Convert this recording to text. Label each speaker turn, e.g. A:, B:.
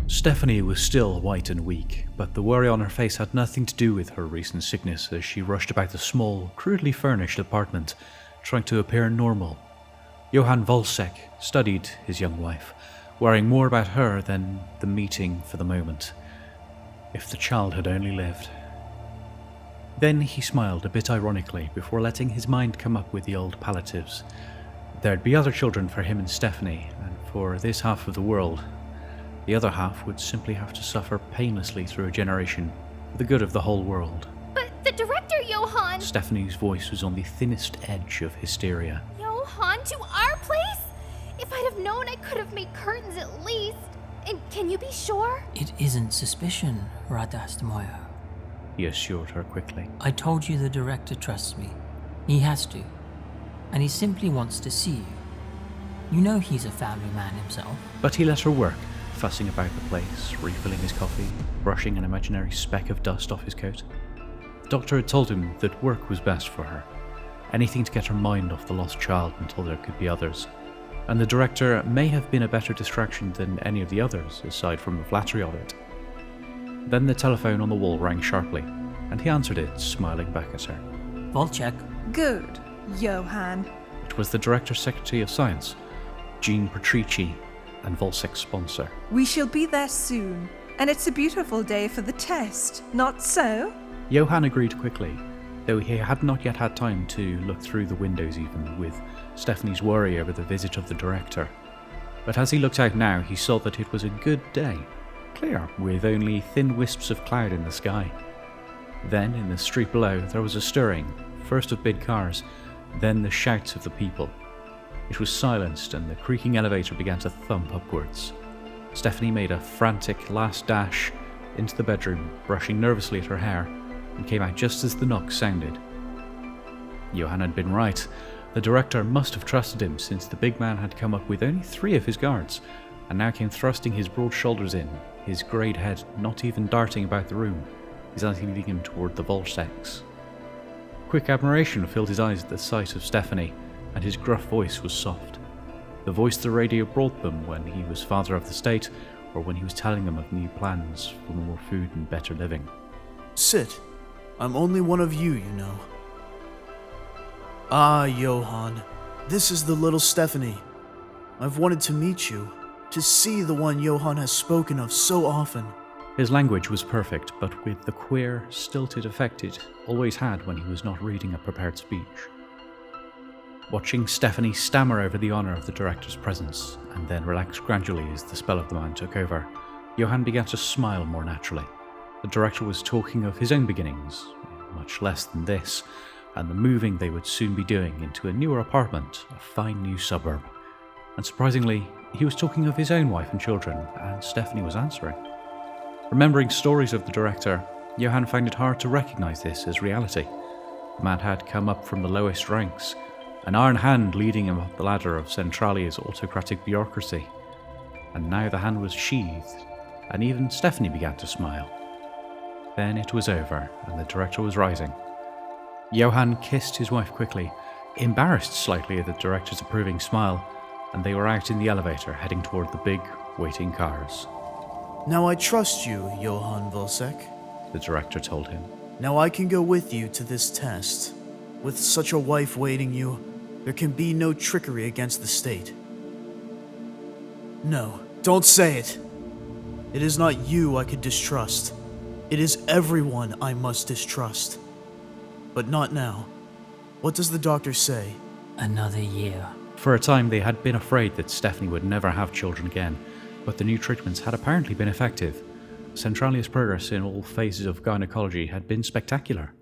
A: Stephanie was still white and weak, but the worry on her face had nothing to do with her recent sickness as she rushed about the small, crudely furnished apartment, trying to appear normal. Johann Volsek studied his young wife, worrying more about her than the meeting for the moment. If the child had only lived. Then he smiled a bit ironically before letting his mind come up with the old palliatives. There'd be other children for him and Stephanie, and for this half of the world. The other half would simply have to suffer painlessly through a generation for the good of the whole world.
B: But the director, Johann!
A: Stephanie's voice was on the thinnest edge of hysteria.
B: Johann, to our place? If I'd have known, I could have made curtains at least. And can you be sure?
C: It isn't suspicion, Radastmoyer.
A: He assured her quickly.
C: I told you the director trusts me. He has to. And he simply wants to see you. You know he's a family man himself.
A: But he let her work, fussing about the place, refilling his coffee, brushing an imaginary speck of dust off his coat. The doctor had told him that work was best for her. Anything to get her mind off the lost child until there could be others. And the director may have been a better distraction than any of the others, aside from the flattery of it. Then the telephone on the wall rang sharply, and he answered it, smiling back at her.
C: Volchek.
D: Good, Johann.
A: It was the Director's Secretary of Science, Jean Patrici, and Volsek's sponsor.
D: We shall be there soon, and it's a beautiful day for the test, not so?
A: Johann agreed quickly, though he had not yet had time to look through the windows even, with Stephanie's worry over the visit of the director. But as he looked out now, he saw that it was a good day, clear, with only thin wisps of cloud in the sky. Then, in the street below, there was a stirring, first of big cars, then the shouts of the people. It was silenced, and the creaking elevator began to thump upwards. Stephanie made a frantic last dash into the bedroom, brushing nervously at her hair, and came out just as the knock sounded. Johann had been right. The director must have trusted him, since the big man had come up with only 3 of his guards, and now came thrusting his broad shoulders in, his greyed head not even darting about the room, his eyes leading him toward the Volseks. Quick admiration filled his eyes at the sight of Stephanie, and his gruff voice was soft. The voice the radio brought them when he was father of the state, or when he was telling them of new plans for more food and better living.
E: Sit. I'm only one of you, you know. Ah, Johann. This is the little Stephanie. I've wanted to meet you, to see the one Johann has spoken of so often.
A: His language was perfect, but with the queer, stilted effect it always had when he was not reading a prepared speech. Watching Stephanie stammer over the honour of the director's presence, and then relax gradually as the spell of the man took over, Johann began to smile more naturally. The director was talking of his own beginnings, much less than this, and the moving they would soon be doing into a newer apartment, a fine new suburb. And surprisingly, he was talking of his own wife and children, and Stephanie was answering. Remembering stories of the director, Johann found it hard to recognise this as reality. The man had come up from the lowest ranks, an iron hand leading him up the ladder of Centralia's autocratic bureaucracy. And now the hand was sheathed, and even Stephanie began to smile. Then it was over, and the director was rising. Johann kissed his wife quickly, embarrassed slightly at the director's approving smile, and they were out in the elevator heading toward the big, waiting cars.
E: Now I trust you, Johann Volsek,
A: the director told him.
E: Now I can go with you to this test. With such a wife waiting you, there can be no trickery against the state. No, don't say it. It is not you I could distrust. It is everyone I must distrust. But not now. What does the doctor say?
C: Another year.
A: For a time they had been afraid that Stephanie would never have children again, but the new treatments had apparently been effective. Centralia's progress in all phases of gynecology had been spectacular.